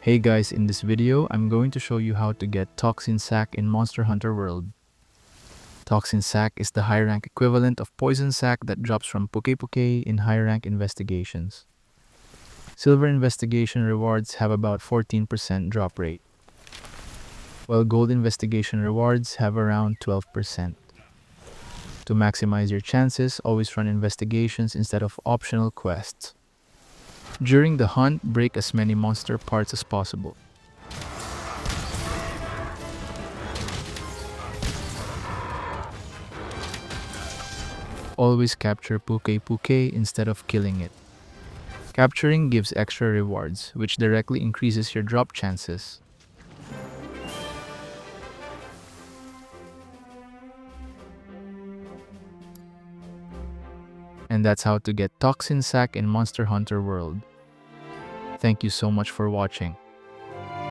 Hey guys, in this video, I'm going to show you how to get Toxin Sac in Monster Hunter World. Toxin Sac is the high rank equivalent of Poison Sac that drops from Poke Poke in high rank investigations. Silver investigation rewards have about 14% drop rate, while gold investigation rewards have around 12%. To maximize your chances, always run investigations instead of optional quests. During the hunt, break as many monster parts as possible. Always capture Puke Puke instead of killing it. Capturing gives extra rewards, which directly increases your drop chances. And that's how to get Toxin Sac in Monster Hunter World. Thank you so much for watching.